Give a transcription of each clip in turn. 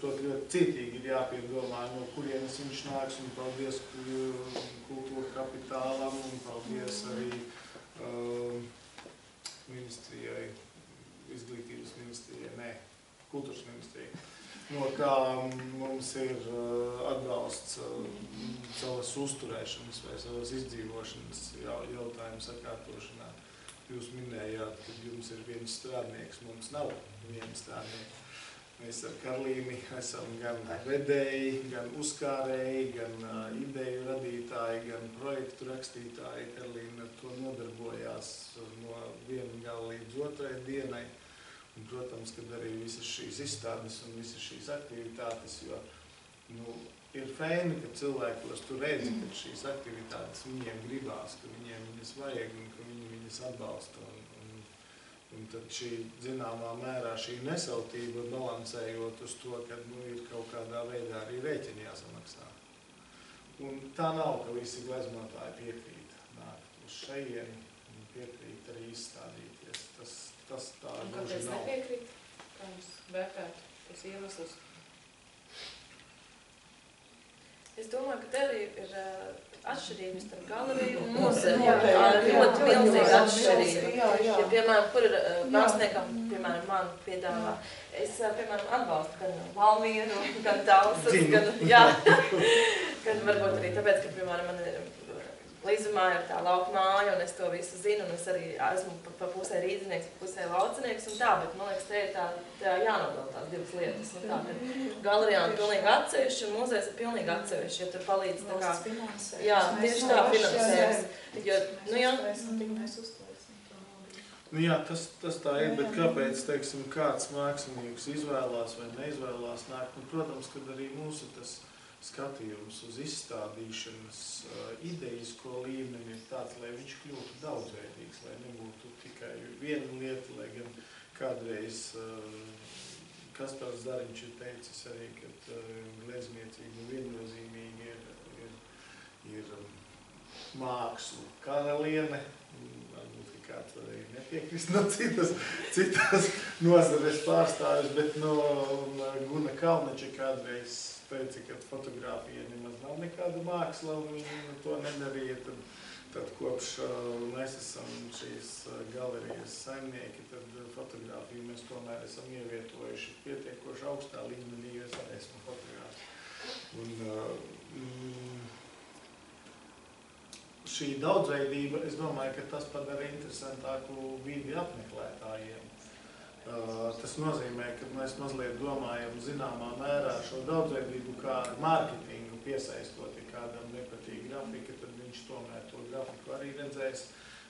prot, ļoti cītīgi ir jāpiedomā, no kurienes viņš nāks, un paldies kultūra kapitālam, un paldies arī ministrijai, izglītības ministrijai, kultūras ministrijai, no kā mums ir atbalsts savas uzturēšanas vai savas izdzīvošanas jautājumu sakārtošanā. Jūs minējāt, ka jums ir viens strādnieks, mums nav viena strādnieka. Mēs ar Karlīni esam gan vedēji, gan uzkārēji, gan ideju radītāji, gan projektu rakstītāji. Karlīna ar to nodarbojās no viena gala līdz otrai dienai. Un, protams, kad arī visas šīs izstādes un visas šīs aktivitātes, jo ir fēni, ka cilvēkos tu redzi, ka šīs aktivitātes viņiem gribās, ka viņiem viņas vajag un ka viņi viņas atbalsta. Un tad šī zināmā mērā šī nesautība balansējot uz to, ka ir kaut kādā veidā arī rēķini jāsamaksā. Un tā nav, ka visi gleznotāji piekrīt nākt uz šejieni un piekrīt arī izstādīties. Tas tā gluži nav. Kāpēc nepiekrīt? Kā jūs vērtētu tos iemeslus? Es domāju, ka te arī ir atšķirības starp galeriju un muzeju. Ļoti milzīga atšķirība. Ja, piemēram, kur ir māksliniekam, piemēram, man piedāvā, es, piemēram, atbalstu gan Valmieru, gan Talsas, gan varbūt arī tāpēc, ka, piemēram, man ir Līzumā ir tā lauka māja, un es to visu zinu, un es arī esmu pa pusē rīdzinieks, pa pusē laucinieks, un tā, bet man liekas, te ir tā jānodala tās divas lietas. Un tā, ka galerijā ir pilnīgi atsevišķi, un muzejs ir pilnīgi atsevišķi, jo tur palīdz tā kā... Jā, tieši tā finansējums. Jo, jā, tas tā ir, bet kāpēc, teiksim, kāds mākslinieks izvēlās vai neizvēlās nākt? Un, protams, kad arī mūsu tas skatījums uz izstādīšanas idejisko līmeni ir tāds, lai viņš kļūtu daudzveidīgs, lai nebūtu tikai viena lieta, lai gan kādreiz Kaspars Zariņš ir teicis arī, ka glezniecība viennozīmīgi ir mākslu karaliene, varbūt kāds var arī nepiekrist no citas nozares pārstāvis, bet no Guna Kalnača kādreiz teica, ka fotogrāfija nemaz nav nekāda māksla, un viņi to nedarīja. Tad kopš mēs esam šīs galerijas saimnieki, tad fotogrāfiju mēs tomēr esam ievietojuši pietiekoši augstā līmenī, jo es arī esmu fotogrāfs. Un šī daudzveidība, es domāju, ka tas padara interesantāku vidi apmeklētājiem. Tas nozīmē, ka mēs mazliet domājam zināmā mērā šo daudzveidību kā mārketingu piesaistot, ja kādam nepatīk grafika, tad viņš tomēr to grafiku arī redzēs,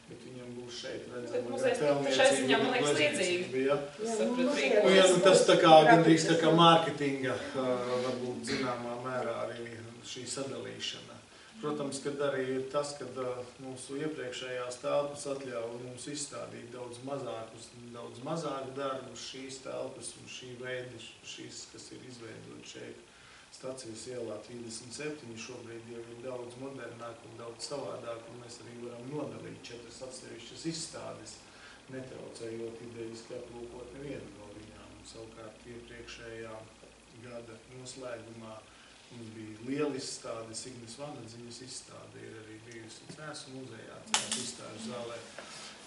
bet viņam būs šeit redzama pelniecība. Tas tā kā gandrīz tā kā mārketinga, varbūt zināmā mērā arī šī sadalīšana. Protams, kad arī ir tas, ka mūsu iepriekšējās telpas atļauj mums izstādīt daudz mazāku darbu šīs telpas un šī veida, šīs, kas ir izveidot šeit Stacijas ielā 37, šobrīd jau ir daudz modernāk un daudz savādāk, un mēs arī varam nodalīt 4 atsevišķas izstādes, netraucējot idejiski aplūkot nevienu no viņām. Savukārt iepriekšējā gada noslēgumā mums bija liela izstāde, Signis Vanadziņas izstāde ir arī bijusi Cēsu muzejā, Cēsu izstāžu zālē.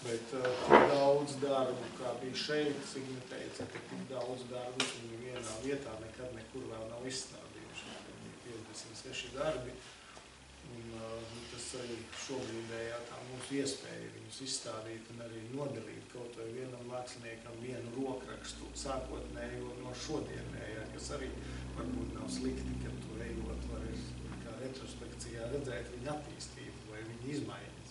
Bet tik daudz darbu, kā bija šeit, Signi teica, ka tik daudz darbu viņi vienā vietā nekad nekur vēl nav izstādījuši. Bija 56 darbi, un tas arī šobrīdējā tā mūsu iespēja viņus izstādīt un arī nodalīt kaut vai vienam māksliniekam vienu rokrakstu sākotnējo no šodienējā, kas arī varbūt nav slikti, ka tu ejot var kā retrospekcijā redzēt viņa attīstību vai viņa izmaiņas.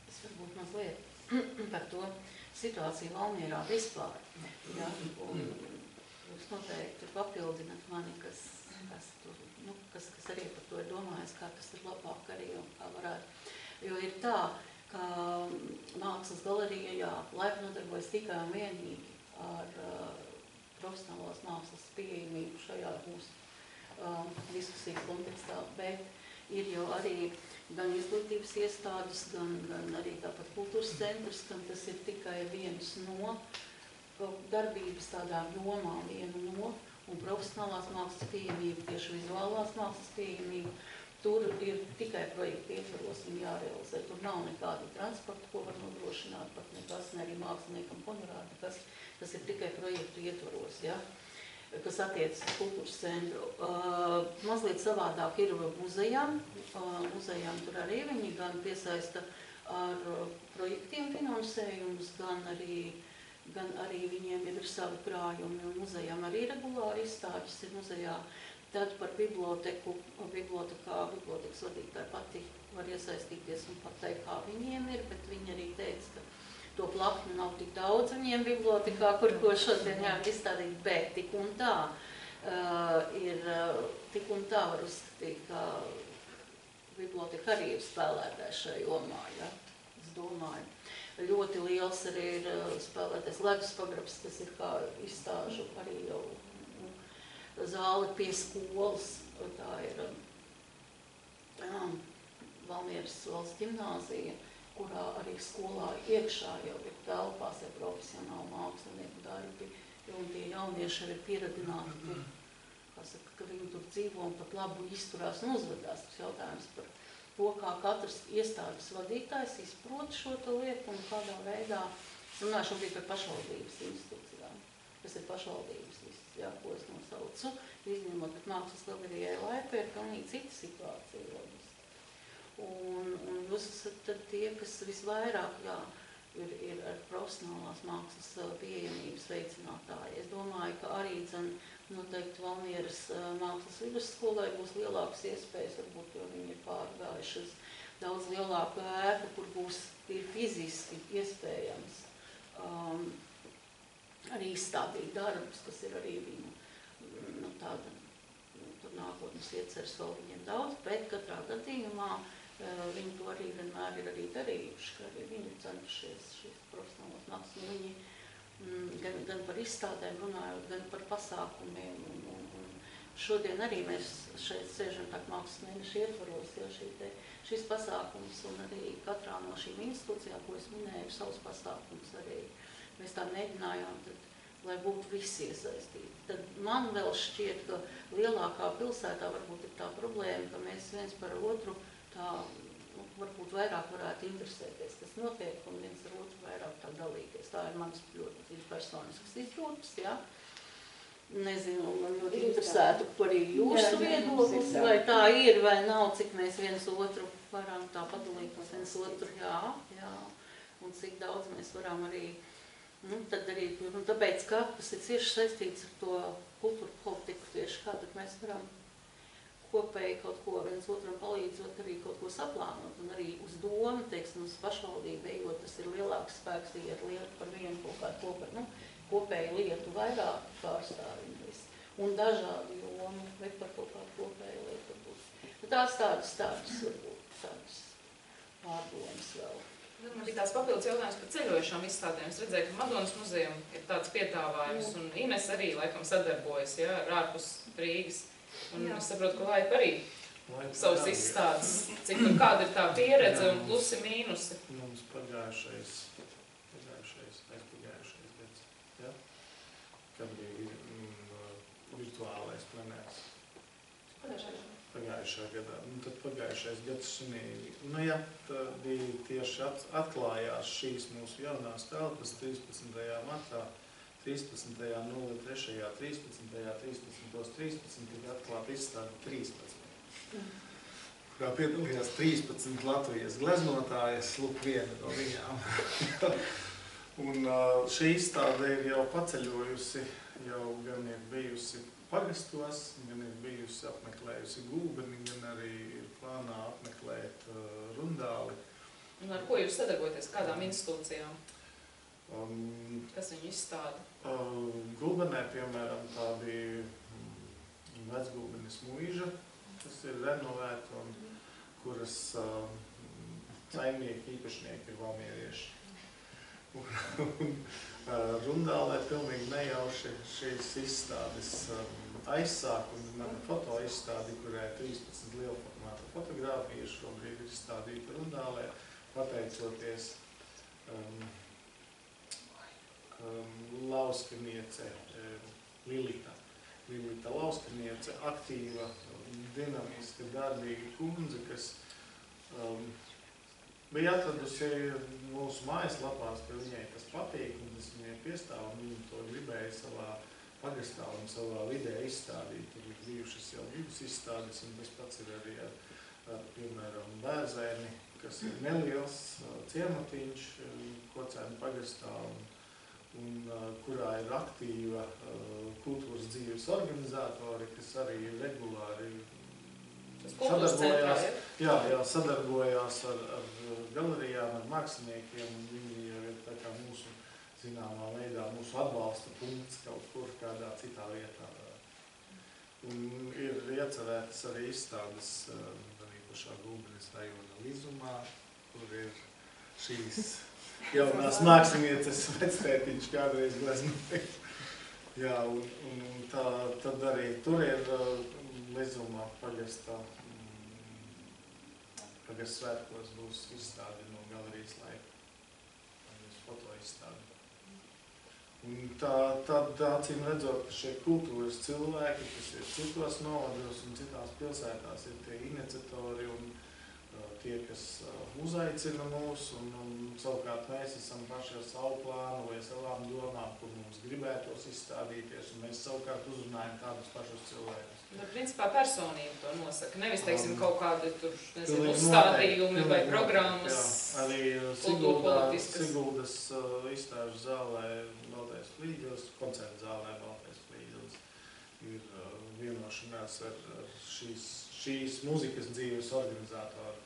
Es varbūt mazliet par to situāciju Valmierā vispār. Ja? Un jūs noteikti papildināt mani, kas arī par to ir domājis, kā tas ir labāk arī un kā varētu. Jo ir tā, ka mākslas galerija, jā, laipni nodarbojas tikai un vienīgi ar profesionālās mākslas pieejamību šajā mūsu diskusijas kontekstā, bet ir jau arī gan izglītības iestādes, gan arī tāpat kultūras centrs, kam tas ir tikai viens no darbības tādām jomām viena no, un profesionālās mākslas pieejamība, tieši vizuālās mākslas pieejamība, tur ir tikai projekti ietvaros viņi jārealizē. Tur nav nekādi transporti, ko var nodrošināt, pat nekas, ne arī māksliniekam honorāri, tas ir tikai projektu ietvaros, ja? Kas attiecas uz kultūras centru. Mazliet savādāk ir muzejām. Muzejām tur arī viņi gan piesaista ar projektiem finansējumus, gan arī viņiem ir savi krājumi, un muzejām arī regulāri izstādes ir muzejā. Tad par biblioteku, bibliotekas vadītāji pati var iesaistīties un pateikt, kā viņiem ir, bet viņi arī teica, ka to plakņu nav tik daudz viņiem bibliotekā, ko šodien jāņem izstādīt, bet tik un tā var uzskatīt, ka biblioteka arī ir spēlētājs šajā jomā, ja? Es domāju. Ļoti liels arī ir spēlētājs Ledus pagrabs, kas ir kā izstāžu arī jau zāli pie skolas. Tā ir Valmieras valsts ģimnāzija, kurā arī skolā iekšā jau ir telpās ar profesionālu mākslinieku darbi, un tie jaunieši arī ir pieradināti, ka viņi tur dzīvo un pat labu izturās un uzvedās. Tas jautājums par to, kā katrs iestādes vadītājs izprot šo lietu un kādā veidā. Es runāju šobrīd par pašvaldības institūcijām, kas ir pašvaldības viss, jā, ko es nosaucu, izņemot, bet mākslas galerijai Laipa ir pilnīgi cita situācija. Un jūs esat tad tie, kas visvairāk ir ar profesionālās mākslas pieejamības veicinātāji. Es domāju, ka arī noteikti Valmieras mākslas vidusskolai būs lielākas iespējas, varbūt, jo viņi ir pārgājuši uz daudz lielāku ēku, kur būs fiziski iespējams arī izstādīt darbus, kas ir arī viņu tāda, tur nākotnes ieceres vēl viņiem daudz, bet katrā gadījumā viņi to arī vienmēr ir arī darījuši, ka arī viņi cenšies šīs profesionālās mākslas. Viņi gan par izstādēm runājot, gan par pasākumiem. Un šodien arī mēs šeit sēžam tā mākslas mēneša ietvaros, jo šīs pasākums un arī katrā no šīm institūcijām, ko es minēju, savus pasākums arī mēs tā mēģinājām, lai būtu visi iesaistīti. Tad man vēl šķiet, ka lielākā pilsētā varbūt ir tā problēma, ka mēs viens par otru tā, varbūt vairāk varētu interesēties, kas notiek, un viens ar otru vairāk tā dalīties. Tā ir mans ļoti personisks izjūtas, ja? Nezinu, man ļoti interesētu arī jūsu viedoklis, vai tā ir, vai nav, cik mēs viens otru varam tā padalīties viens otru, jā, un cik daudz mēs varam arī, tad arī, tāpēc, ka tas ir cieši saistīts ar to kultūru politiku tieši kā, tad mēs varam kopēji kaut ko viens otram palīdzot, arī kaut ko saplānot, un arī uz domu, teiksim, uz pašvaldību ejot, tas ir lielāks spēks, iet lietu par vienu kaut kādu kopēju lietu vairāk pārstāvīgi, un dažādi jomu, bet par kaut kādu kopēju lietu būs. Tās tādas pārdomas vēl. Man bija tāds papildus jautājums par ceļojušām izstādēm. Es redzēju, ka Madonas muzejam ir tāds piedāvājums, un Ines arī laikam sadarbojas, ja, ar ārpus Rīgas. Un es saprotu, ka Laipa arī savas izstādes, cik un kāda ir tā pieredze un plusi mīnusi. Mums pagājušais gads, ja? Kad bija virtuālais planēts. Pagājušā gadā. Tad pagājušais gads ja, bija tieši atklājās šīs mūsu jaunās telpas 13. martā. 13.03. 13.13. tika atklāta izstāde 13. Kurā piedalījās 13 Latvijas gleznotājas, lūk viena no viņām. Un šī izstāde ir jau paceļojusi, jau gan ir bijusi pagastos, gan ir bijusi apmeklējusi Gulbeni, gan arī ir plānā apmeklēt Rundāli. Un ar ko jūs sadarbojaties? Kādām institūcijām? Kas viņu izstāda? Gulbenē, piemēram, tā bija Vecgulbenes mūža, kas ir renovēta un kuras saimnieki, īpašnieki ir valmierieši. Rundālē pilnīgi nejauši šīs izstādes aizsākumi, mana foto izstādi, kurē 13 lielformāta fotogrāfija šobrīd ir izstādīta Rundālē, pateicoties Lauskaniece Lilita. Lilita Lauskaniece, aktīva, dinamiska, darbīga kundze, kas bija atradusi mūsu mājaslapās, ka viņai tas patīk un tas viņai piestāv, un viņa to gribēja savā pagastā un savā vidē izstādīt. Tur ir bijušas jau 2 izstādes, un tas pats ir arī ar piemēram, Bērzēni, kas ir neliels ciematiņš Kocēnu pagastā, un kurā ir aktīva kultūras dzīves organizatori, kas arī regulāri sadarbojās ar galerijām, ar māksliniekiem, un viņi jau ir tā kā mūsu zināmā veidā, mūsu atbalsta punkts kaut kur kādā citā vietā. Un ir iecerētas arī izstādes arī pašā Gulbenes rajona Lizumā, kur ir šīs jaunās mākslinieces vectētiņš kādreiz gleznoja. Jā, un tad arī tur ir Lizumā pagastā svētkos būs izstāde no galerijas laika. Būs fotoizstāde. Un tad acīm redzot, ka šie kultūras cilvēki, kas ir citos novados un citās pilsētās, ir tie iniciatori un tie, kas uzaicina mūs, un savukārt mēs esam paši ar savu plānu vai savām domām, kur mums gribētos izstādīties, un mēs savukārt uzrunājam tādus pašus cilvēkus. Nu, principā personība to nosaka, nevis, teiksim, kaut kādi tur, nezinu, uzstādījumi vai programmas, Siguldas izstāžu zālē Baltais Flīģelis, koncertu zālē Baltais Flīģelis ir vienošanās ar šīs mūzikas dzīves organizātoru,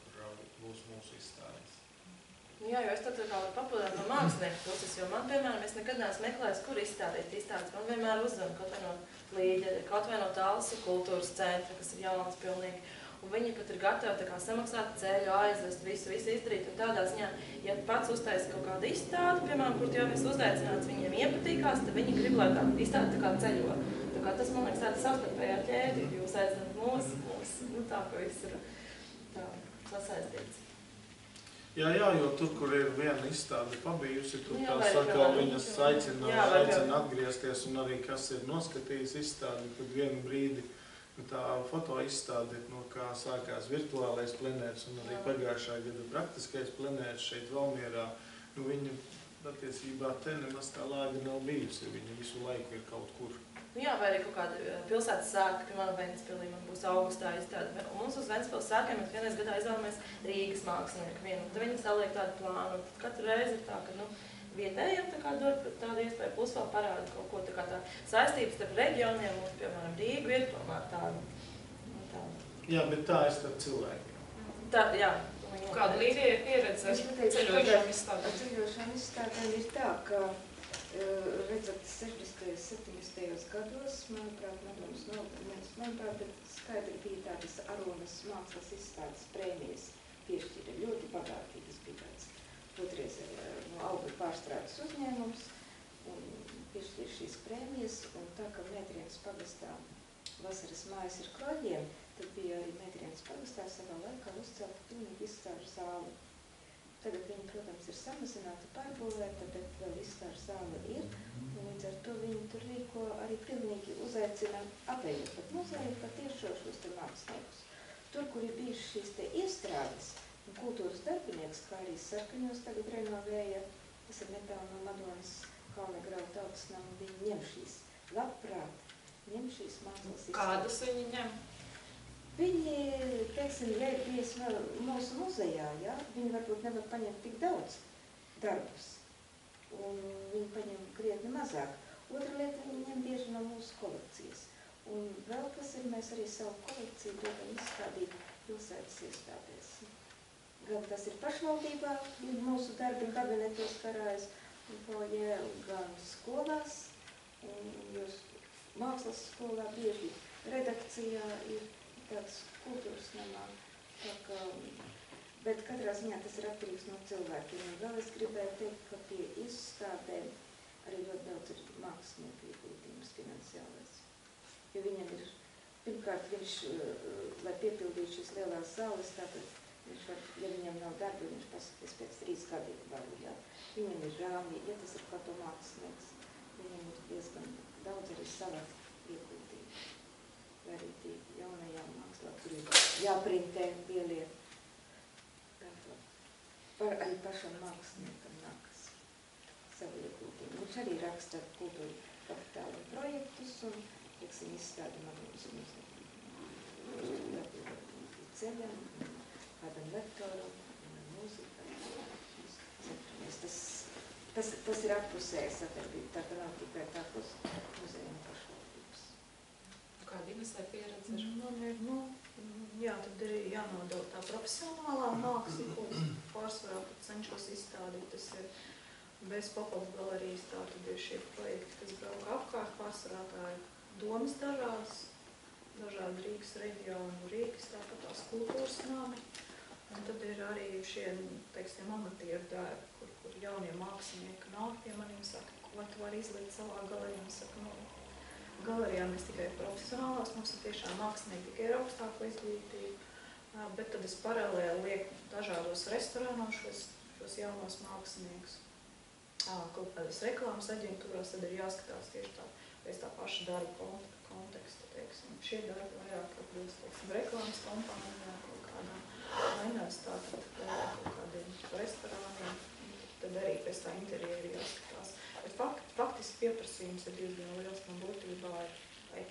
būs mūsu izstādes. Jā, jo es tad kā varu papildināt no mākslinieku puses, jo man, piemēram, es nekad neesmu meklējis, kur izstādīt izstādes. Man vienmēr uzzvan kaut vai no Līģeļa, kaut vai no Talsu kultūras centra, kas ir jauns pilnīgi. Un viņi pat ir gatavi tā kā samaksāt ceļu, aizvest, visu izdarīt. Un tādā ziņā, ja pats uztaisa kaut kādu izstādi, piemēram, kur jau esi uzaicināts, viņiem iepatīkās, tad viņi grib, lai tā izstāde tā kā ceļo. Tā kā tas, man liekas, tāda savstarpējā ķēdi, jūs aicināt mūs, nu tā, ka viss ir tā sasaistīts. Jā, jo tur, kur ir viena izstāde pabijusi, tur tā saka, viņas aicina atgriezties, un arī kas ir noskatījis izstādi, kad vienu brīdi tā fotoizstāde, kā sākās virtuālais plenērs un arī pagājušā gada praktiskais plenērs šeit Valmierā, viņa patiesībā te nemaz tā lāga nav bijusi, viņa visu laiku ir kaut kur. Jā, vai arī kaut kāda pilsētas sāka, piemēram, Ventspilī, man būs augustā izstāde. Un mums uz Ventspils sākiem mēs vienreiz gadā izvēlamies Rīgas mākslinieku vienu. Tad viņi saliek tādu plānu. Tad katru reizi ir tā, ka vietējiem dod tādu iespēju, plus vēl parāda kaut ko tā saistības starp reģioniem. Mums, piemēram, Rīgu ir tomēr tāda. Jā, bet tā ir starp cilvēkiem. Tā, jā. Kāda Līdija pieredze ar ceļošām izstādēm? Ar ceļošām izstādēm ir tā, ka redzat, 60. 70. gados, manuprāt, bet skaidri bija tādas Aronas mākslas izstādes prēmijas piešķīra. Ļoti bagātīgas bija tāds toreiz no Auga pārstrādes uzņēmums un piešķīra šīs prēmijas. Un tā, ka Mētrienes pagastā vasaras mājas ir kloģiem, tad bija arī Mētrienes pagastā savā laikā uzcelta pilnīgi izstāžu zāle. Tagad viņi, protams, ir samazināta, pārbūvēta, bet vēl izstāžu zāle ir. Un līdz ar to viņi tur rīko arī pilnīgi uzaicina apējot pat muzeju, pat tiešos te māksliniekus. Tur, kur ir bijušas šīs te iestrādes un kultūras darbinieks, kā arī Sarkaņos tagad renovēja, tas ir netālu no Madonas Kalnegrava tautas nama, viņi ņem šīs labprāt, ņem šīs mākslas izstādes. Kādas viņi ņem? Viņi, teiksim, ja ir bijis vēl mūsu muzejā, ja, viņi varbūt nevar paņemt tik daudz darbus, un viņi paņem krietni mazāk. Otra lieta, viņi ņem bieži no mūsu kolekcijas. Un vēl kas ir, mēs arī savu kolekciju dodam izstādīt pilsētas iestādēs. Gan tas ir pašvaldībā, mūsu darbi kabinetos karājas, gan skolās, un jūs mākslas skolā bieži redakcijā ir tāds kultūras namā, bet katrā ziņā tas ir atkarīgs no cilvēkiem. Un vēl es gribēju teikt, ka pie izstādēm arī ļoti daudz ir mākslinieku ieguldījums finansiālais. Jo viņam ir, pirmkārt, viņš, lai piepildītu šīs lielās zāles, tātad Viņš var, ja viņam nav darba, viņš paskatīs pēc 3 gadiem varu, ja viņam ir rāmī, ja tas ir kā to mākslinieks, viņam ir diezgan daudz arī sava ieguldījuma. Vai arī tī jaunajām mākslā, kur ir jāprintē pieliek. Arī pašam māksliniekam nākas savu ieguldījumu. Viņš arī raksta kultūra kapitāla projektus un, teiksim, izstādi man mums ceļam, kādam lektoram, mūzikai. Tas ir appusēja sadarbība, tā ka nav tikai tāpus muzejuma pašvaldības. Kāda Inesē pieredze ir? Man ir, jā, tad ir jānodala tā profesionālā māksla, ko es pārsvarā cenšos izstādīt. Tas ir bez pop-up galerijas, tā tad ir šie projekti, kas brauka apkārt, pārsvarā tā ir domas dažādi Rīgas reģionu, Rīgas, tāpat tās kultūras nami. Un tad ir arī šie, teiksim, amatieru darbi, kur jaunie mākslinieki nāk pie maniem, saka, ko tu vari izlikt savā galerijā. Un saka, galerijā mēs tikai profesionālās, mums ir tiešām mākslinieki tikai ar augstāko izglītību, bet tad es paralēli lieku dažādos restorānos šos jaunos māksliniekus. Kaut kādas reklāmas aģentūrās tad ir jāskatās tieši pēc tā paša darba konteksta, teiksim. Šie darbi vairāk atbilst, teiksim, reklāmas kompānijā, kaut kādām mainās tātad kaut kādiem restorāniem, tad arī pēc tā interjeri jāskatās. Bet faktiski pieprasījums ir diezgan liels, man būtībā ir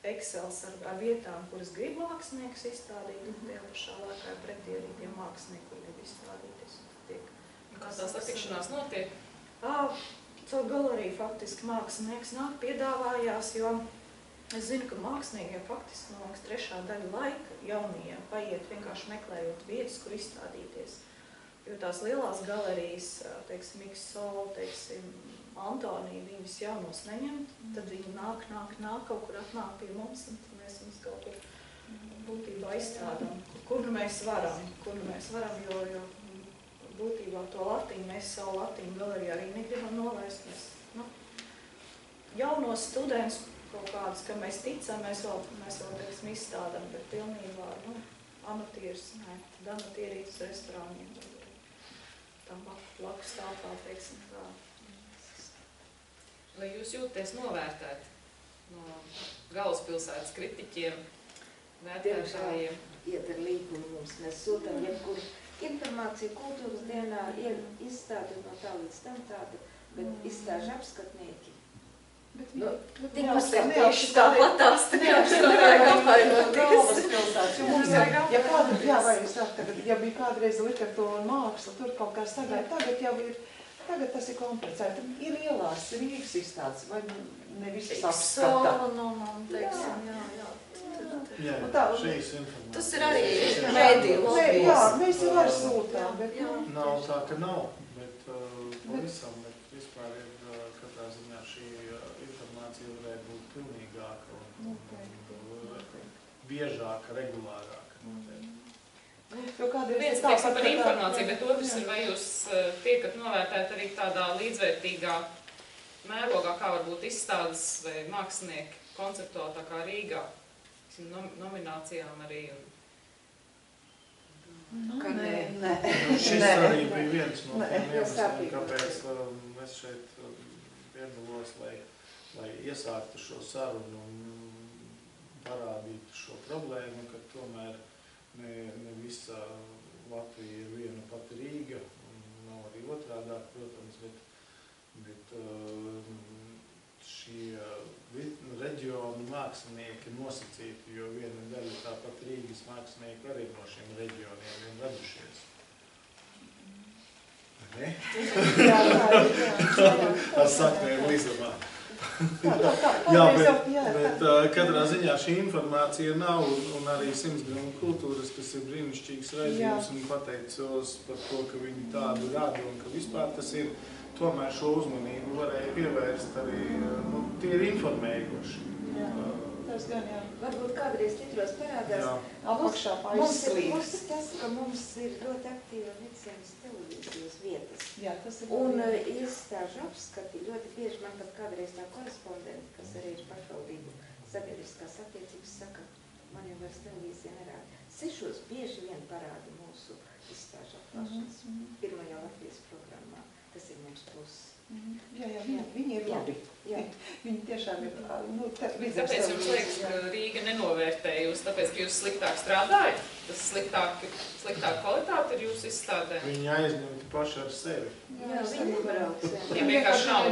Excels ar vietām, kuras grib mākslinieks izstādīt, un tie pašā laikā ir pretī arī tie mākslinieki, kur grib izstādīties. Kā tā satikšanās notiek? Caur galeriju faktiski mākslinieks nāk, piedāvājās, jo es zinu, ka māksliniekiem faktiski, man liekas, 3. daļa laika jaunajiem paiet vienkārši meklējot vietas, kur izstādīties. Jo tās lielās galerijas, teiksim, XO, teiksim, Antonija, viņus jaunos neņemt, tad viņi nāk, kaut kur atnāk pie mums, un tad mēs viņus kaut kur būtībā izstrādām. Kur nu mēs varam, jo būtībā to latiņu, mēs savu latiņu galerijā arī negribam nolaist. Mēs, jaunos studentus kaut kādus, ka mēs ticam, mēs vēl teiksim, izstādām, bet pilnībā, amatieris, tad amatierītas restorāniem, tam blakus tāpā, teiksim, tā. Vai jūs jūties novērtēt no galvaspilsētas kritiķiem, vērtētājiem? Iedara līgumu mums, mēs sūtam jebkuru informāciju kultūras dienā, izstādi no tā līdz tam tādu, bet izstāžu apskatnieki. Tieši tāpatās, galvaspilsētas, jo mums ir, ja bija kādreiz literatūra un māksla, tur kaut kā sagāja, tagad tas ir komplicēti. Ir ielās Rīgas izstādes, vai ne visas apskatā? Jā, šīs informācijas. Tas ir arī mēdījums. Jā, mēs jau arī sūtām, bet nav tā, ka nav, bet pavisam, bet vispār ir katrā ziņā šī informācija varētu būt pilnīgāka un biežāka, regulārāka. Viens teiksim par informāciju, bet otrs ir, vai jūs tiekat novērtēt arī tādā līdzvērtīgā mērogā, kā varbūt izstādes vai mākslinieki konceptuāli tā kā Rīgā, nominācijām arī. Nē. Šis arī bija viens no tiem iemesliem, kāpēc es šeit piedalos, lai iesāktu šo sarunu un parādītu šo problēmu, ka tomēr ne visa Latvija ir viena pati Rīga, un nav arī otrādāk, protams, bet šie reģionu mākslinieki nosacīti, jo viena daļa tāpat Rīgas mākslinieki arī no šiem reģioniem ir radušies. Ne? Jā. Tas sakne ir Lizabā. Jā, bet katrā ziņā šī informācija nav, un arī 100 gramu kultūras, kas ir brīnišķīgs raidījums, un pateicos par to, ka viņi tādu rada, un ka vispār tas ir, tomēr šo uzmanību varēja pievērst arī, tie ir informējoši. Jā, tas gan jā. Varbūt kādreiz titros parādās. Apakšā aizslīgs. Mums ir tas, ka mums ir ļoti aktīva Vicienas televīzijas vietas. Jā, tas ir. Un iestāžu apskati ļoti bieži man pat kādreiz tā korespondenti, kas arī ir pašvaldību sabiedriskās attiecības, saka, man jau vairs televīzija nerāda. 6 bieži vien parāda mūsu izstāžu atklāšanas. Pirmajā Latvijas programmā. Tas ir mums plus. Jā, viņi ir labi. Jā. Viņi tiešām ir, Kāpēc jums liekas, ka Rīga nenovērtē jūs, tāpēc, ka jūs sliktāk strādājat? Tas sliktāk kvalitāte ir jūsu izstādē? Viņi aizņemti paši ar sevi. Jā, viņi nebrauc. Ja vienkārši nav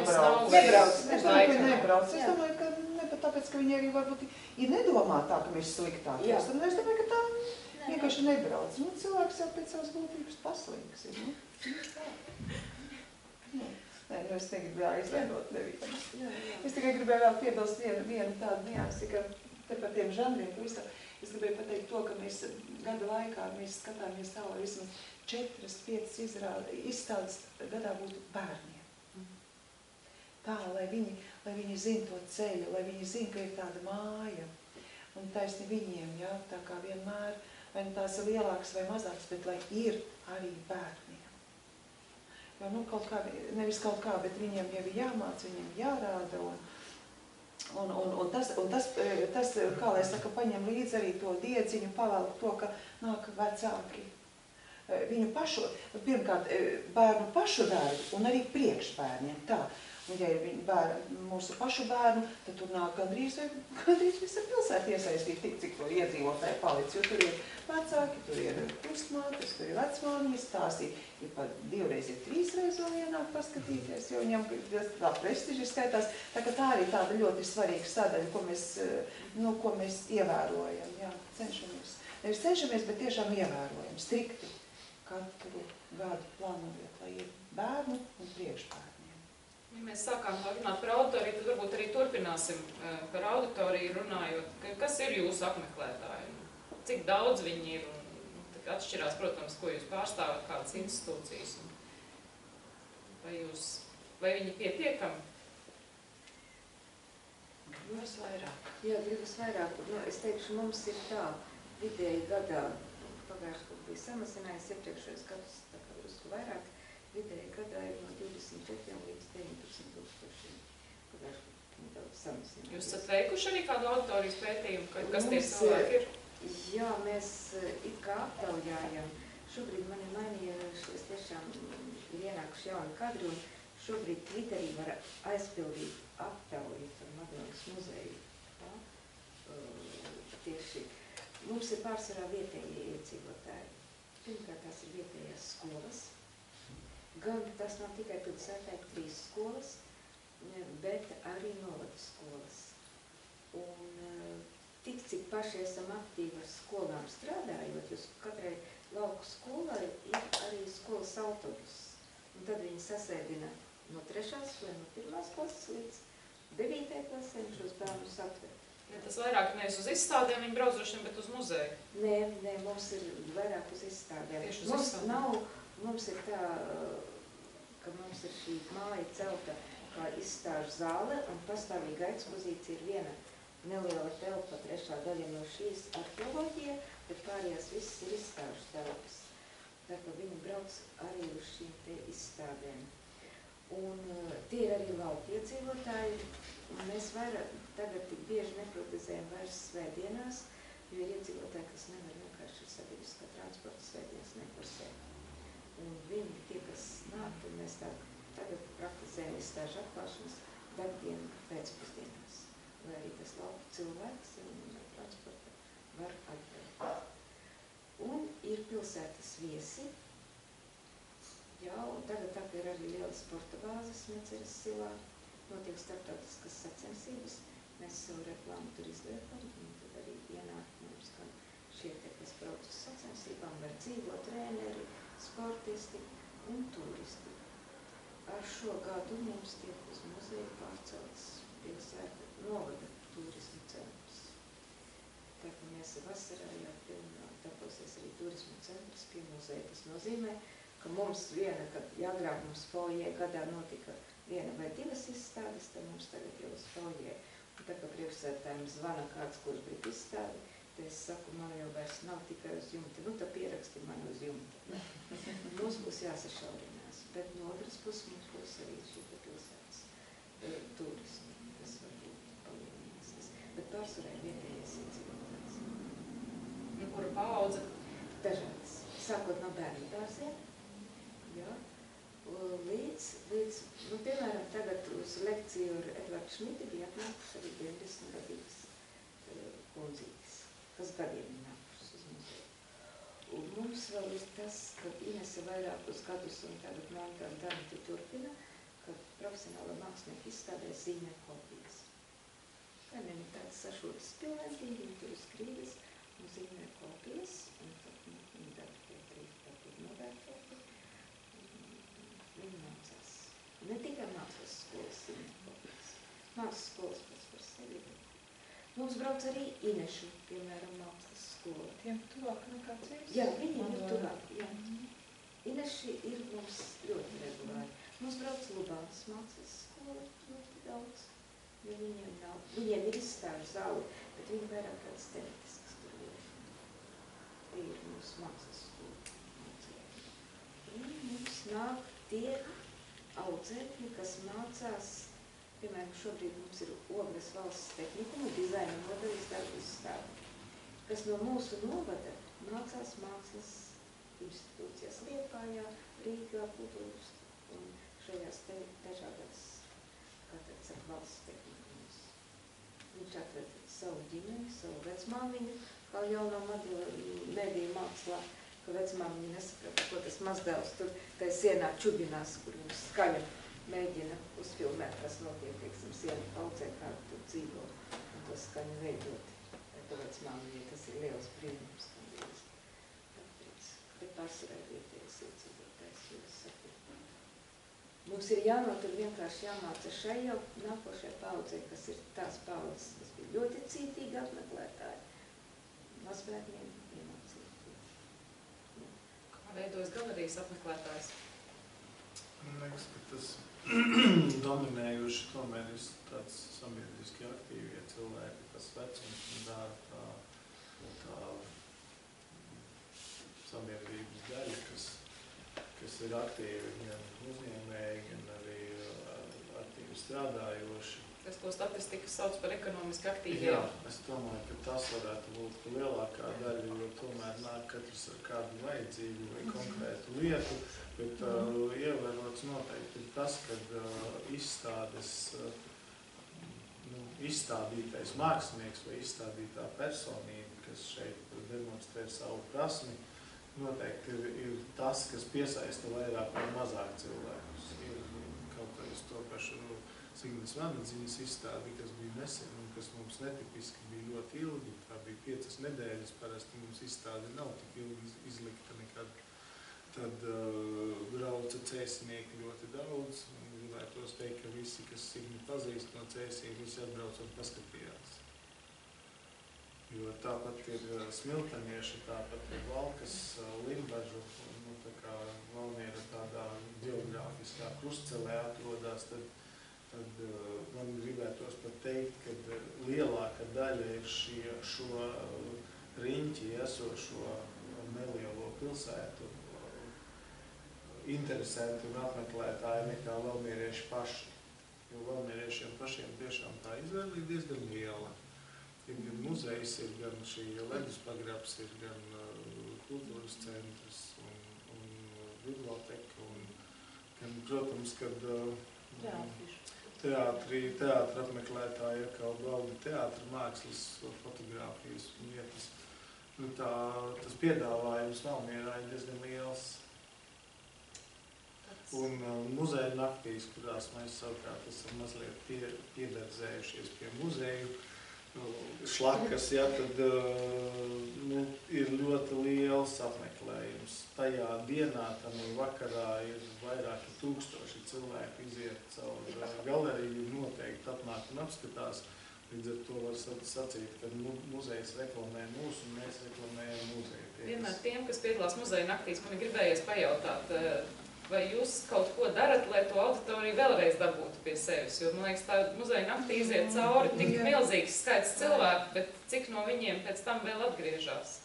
Nebrauc. Es domāju, ka nebrauc. Es domāju, ka ne pat tāpēc, ka viņi arī varbūt ir nedomā tā, ka mēs sliktāk esam. Es domāju, ka tā vienkārši nebrauc. Cilvēks jau pēc savas būtības paslīgs ir. Nē, es negribu aizvainot nevienu. Es tikai gribēju vēl piebilst vienu tādu niansi, ka te par tiem žanriem, es gribēju pateikt to, ka mēs gada laikā mēs skatāmies tā, lai vismaz 4-5 izstādes gadā būtu bērniem. Tā, lai viņi zina to ceļu, lai viņi zina, ka ir tāda māja. Un taisni viņiem, jā, tā kā vienmēr, vai tās ir lielākas vai mazākas, bet lai ir arī bērniem. Jo, nevis kaut kā, bet viņiem jau ir jāmāc, viņiem jārāda, un tas, kā lai saka, paņem līdzi arī to diedziņu, pavelk to, ka nāk vecāki. Viņu pašu, pirmkārt, bērnu pašu darbu un arī priekšbērniem, tā. Un, ja ir mūsu pašu bērnu, tad tur nāk gandrīz visa pilsēta iesaistīt tik, cik to iedzīvotāji palic, jo tur ir vecāki, tur ir krustmātes, tur ir vecmāmiņas, tās ir pat 2 reizes, 3 reizes vēl ienāk paskatīties, jo viņam tā prestiži skaitās. Tā ka tā arī tāda ļoti svarīga sadaļa, ko mēs ievērojam, jā, cenšamies. Nevis cenšamies, bet tiešām ievērojam, strikti katru gadu plānojot, lai ir bērnu un priekšbērnu. Ja mēs sākām runāt par auditoriju, tad varbūt arī turpināsim par auditoriju runājot. Kas ir jūsu apmeklētāji? Cik daudz viņi ir? Un atšķirās, protams, ko jūs pārstāvat, kādas institūcijas. Vai viņi pietiekami? Gribas vairāk. Jā, gribas vairāk. Es teikšu, mums ir tā vidēji gadā, pagājuši, kad bija samazinājies iepriekšējos gadus, tā kā drusku vairāk, vidēji gadā ir no 24 līdz 19 tūkstošiem. Pagājuši, kad daudz samazinājās. Jūs esat veikuši arī kādu auditorijas pētījumu, kas tie cilvēki ir? Jā, mēs it kā aptaujājam. Šobrīd man ir mainījušies, tiešām ir ienākuši jauni kadri, un šobrīd Twitterī var aizpildīt aptauju par Madonas muzeju. Tieši mums ir pārsvarā vietējie iedzīvotāji. Pirmkārt, tās ir vietējās skolas. Gan tas nav tikai pilsētā 3 skolas, bet arī novada skolas. Un tik, cik paši esam aktīvi ar skolām strādājot, jo katrai lauku skolai ir arī skolas autobus. Un tad viņi sasēdina no 3. vai no 1. klases līdz 9. klasē un šos bērnus atver. Ja tas vairāk nevis uz izstādēm viņi braucošiem, bet uz muzeju? Nē, mums ir vairāk uz izstādēm. Tieši uz izstādēm. Mums ir tā, ka mums ir šī māja celta kā izstāžu zāle un pastāvīga ekspozīcija ir viena neliela telpa, 3. daļa no šīs arheoloģija, bet pārējās visas ir izstāžu telpas. Tā kā viņi brauc arī uz šīm te izstādēm. Un tie ir arī lauku iedzīvotāji, un mēs tagad tik bieži neprognozējam vairs svētdienās, jo ir iedzīvotāji, kas nevar vienkārši ar sabiedriskā transporta svētdienas nekursēt. Un viņi, tie, kas nāk, tad mēs tagad praktizējam izstāžu atklāšanas darbdienu pēcpusdienās, lai arī tas lauku cilvēks un transporta var atbraukt. Un ir pilsētas viesi. Jā, un tagad tā ir arī liela sporta bāzes Meceres silā, notiek starptautiskas sacensības. Mēs savu reklāmu tur izliekam, un tad arī ienāk mums, ka šie te, kas brauc uz sacensībām, var dzīvot treneri, sportisti un turisti. Ar šo gadu mums tiek uz muzeju pārcelts pilsēta novada turismu centrs. Tā kā mēs vasarā jau darbosies arī turismu centrs pie muzeja. Tas nozīmē, ka mums kad agrāk mums foijē gadā notika 1 vai 2 izstādes, tad mums tagad jau uz foijē. Un tā kā priekšsēdētājiem zvana kāds, kurš grib izstādi, tad es saku, man jau vairs nav tikai uz jumta. Nu, tā pieraksti man uz jumta. Mums būs jāsašaurinās, bet no otras puses mums būs arī šī pilsētas turismi, kas varbūt palielināsies. Bet pārsvarā vietējais iedzīvotājs. Kura paudze? Dažādas. Sākot no bērnu dārziem, jā, līdz, nu, piemēram, tagad uz lekciju ar Edvardu Šmiti bija atnākuši arī 90 gadīgas kundzītes, kas gadiem ir nākušas uz muzeju. Un mums vēl ir tas, ka Inese vairākus gadus un tagad Monta un Danita turpina, ka profesionāla mākslinieka izstādē zīmē kopijas. Viņiem ir tāds sašūtas pilnvērtīgi, viņi tur uz krīdes un zīmē kopijas, un tad viņi dara pie brīvprātīgi novērtēti. Viņi mācās. Ne tikai mākslas skolas zīmē kopijas. Mākslas skolas pēc par sevi. Mums brauc arī Inešu, piemēram, mākslas skola. Tiem tuvāk nekā cits? Jā, viņiem ir tuvāk, jā. Ineši ir mums ļoti regulāri. Mums brauc Lubānas mākslas skola ļoti daudz, jo viņiem ir izstāžu zāli, bet viņi vairāk tāds teoretisks tur ir. Tie ir mūsu mākslas skola. Un mums nāk tie audzēkļi, kas mācās, piemēram, šobrīd mums ir Ogres valsts tehnikuma dizaina modelis darbu izstāde, kas no mūsu novada mācās mākslas institūcijas Liepājā, Rīgā, Kultūras un šajās te dažādās, kā tad saka, valsts tehnikumus. Viņš atrada savu ģimeni, savu vecmāmiņu, kā jaunā mediju mākslā, ka vecmāmiņa nesaprata, ko tas mazdēls tur tai sienā čubinās, kur viņš skaļu mēģina uzfilmēt, kas notiek, teiksim, sienu paudzē, kā tur dzīvo un to skaņu veidot. Tā vecmāmiņa, tas ir liels brīnums. Bet pārsvarā vietējais iedzīvotājs, jo es saku. Mums ir jānotur vienkārši jāmāca šai jau nākošajai paudzei, kas ir tās paudzes, kas bija ļoti cītīgi apmeklētāji. Mazbērniem iemācīt. Kā veidojas galerijas apmeklētājs? Man liekas, ka tas dominējuši tomēr ir tāds sabiedriski aktīvie cilvēki, tas vecums un tā sabiedrības daļa, kas ir aktīvi gan uzņēmēji, gan arī aktīvi strādājoši. Tas, ko statistikas sauc par ekonomiski aktīviem. Jā, es domāju, ka tas varētu būt lielākā daļa, jo tomēr nāk katrs ar kādu vajadzību vai konkrētu lietu, bet ievērots noteikti ir tas, kad izstādītais mākslinieks vai izstādītā personība, kas šeit demonstrē savu prasmi, noteikti ir tas, kas piesaista vairāk vai mazāk cilvēkus. Ir kaut kā uz to pašu Signas Vanadziņas izstādi, kas bija nesen un kas mums netipiski bija ļoti ilgi. Tā bija 5 nedēļas, parasti mums izstādi nav tik ilgi izlikta nekad. Tad brauca cēsinieki ļoti daudz. Gribētos teikt, ka visi, kas Signi pazīst no cēsiem, visi atbrauc un paskatījās. Jo tāpat ir smiltenieši, tāpat ir Valkas, Limbažu, nu tā kā Valmiera tādā ģeogrāfiskā krustcelē atrodas, tad man gribētos pat teikt, ka lielāka daļa ir šo riņķi esošo nelielo pilsētu interesanti un apmeklētāji nekā valmierieši paši. Jo valmieriešiem pašiem tiešām tā izvēle ir diezgan liela. Ir gan muzejs, ir gan šī ledus pagrabs, ir gan kultūras centrs un biblioteka un gan, protams, kad teātra apmeklētāji atkal bauda teātra mākslas, fotogrāfijas un vietas. Nu, tas piedāvājums Valmierā ir diezgan liels. Un muzeja naktīs, kurās mēs savukārt esam mazliet piededzējušies pie muzeju šlakas, ja, tad ir ļoti liels apmeklējums. Tajā dienā, tamī vakarā ir vairāki tūkstoši cilvēku iziet caur galeriju, noteikti atnāk un apskatās. Līdz ar to var sacīt, ka muzejs reklamē mūs un mēs reklamējam muzeju. Vienmēr tiem, kas piedalās muzeja naktīs, man ir gribējies pajautāt, vai jūs kaut ko darat, lai to auditoriju vēlreiz dabūtu pie sevis? Jo, man liekas, tā muzeja naktī iziet cauri tik milzīgs skaits cilvēku, bet cik no viņiem pēc tam vēl atgriežas?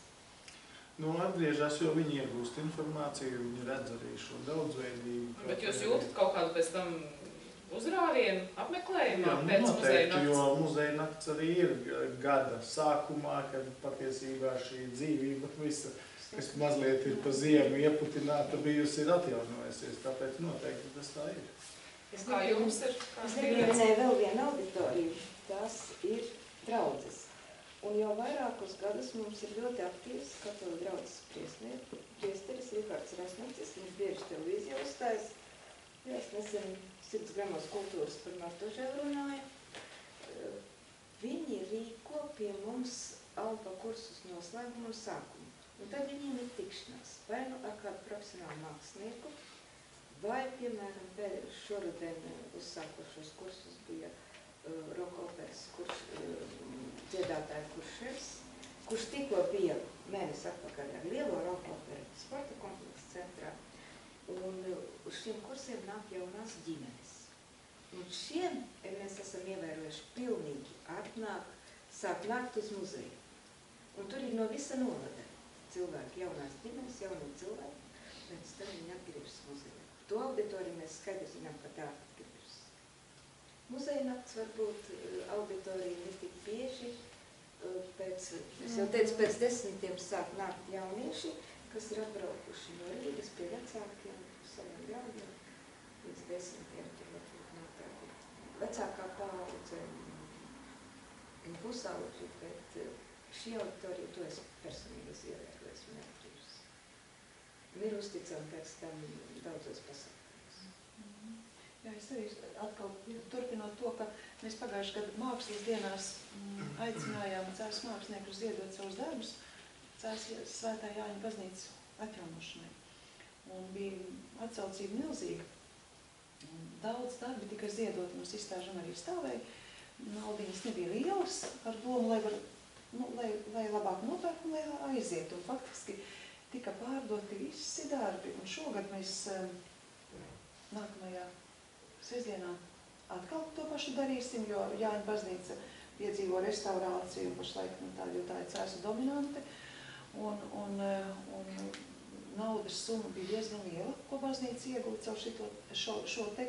Nu, atgriežas, jo viņi iegūst informāciju, viņi redz arī šo daudzveidību. Bet jūs jūtat kaut kādu pēc tam uzrāvienu apmeklējumā Jā, pēc muzeja noteikti, nakts? jo muzeja nakts arī ir gada sākumā, kad patiesībā šī dzīvība visa, kas mazliet ir pa ziemu ieputināta bijusi, ir atjaunojusies, tāpēc noteikti tas tā ir. Kā jums ir? Es nepieminēju vēl vienu auditoriju, tas ir draudzes. Un jau vairākus gadus mums ir ļoti aktīvs katoļu draudzes priesteris Rihards Rasnacis, viņš bieži televīzijā uzstājas. Jā, es nesen 100 gramos kultūras par Martožēlu runāju. Viņi rīko pie mums alfa kursus noslēgumu un sākumu. Un tad viņiem ir tikšanās, vai nu ar kādu profesionālu mākslinieku, vai, piemēram, šoruden uzsākošos kursus bija roka operas dziedātāja Kurševs, kurš tikko bija mēnesi atpakaļ ar lielo roka operu sporta kompleksa centrā. Un uz šiem kursiem nāk jaunās ģimenes. Un šiem mēs esam ievērojuši pilnīgi sāk nākt uz muzeju. Un tur ir no visa novada cilvēki, jaunās ģimenes, jaunie cilvēki, pēc tam viņi atgriežas muzejā. To auditoriju mēs skaidri zinām, ka tā atgriežas. Muzeja nakts varbūt auditorija ne tik bieži, es jau teicu, pēc 10 sāk nākt jaunieši, kas ir atbraukuši no Rīgas pie vecākiem, saviem draugiem, līdz 10 tur varbūt nav tādi. Vecākā paudze pusauģi, bet šī auditorija, to es personīgi ievērojos un atgriežas. Un ir uzticami pēc tam daudzos pasākumos. Jā, es arī atkal turpinot to, ka mēs pagājuši gadu mākslas dienās aicinājām Cēsu māksliniekus ziedot savus darbus Cēsu Svētā Jāņa baznīcas atjaunošanai. Un bija atsaucība milzīga. Daudz darbi tika ziedot, mums izstāžam arī stāvēja. Naudiņas nebija lielas ar domu, lai labāk nopērk un lai aiziet. Un faktiski tika pārdoti visi darbi. Un šogad mēs nākamajā sestdienā atkal to pašu darīsim, jo Jāņa baznīca piedzīvo restaurāciju, pašlaik tā ir Cēsu dominante. Un naudas summa bija diezgan liela, ko baznīca iegūta caur šo te.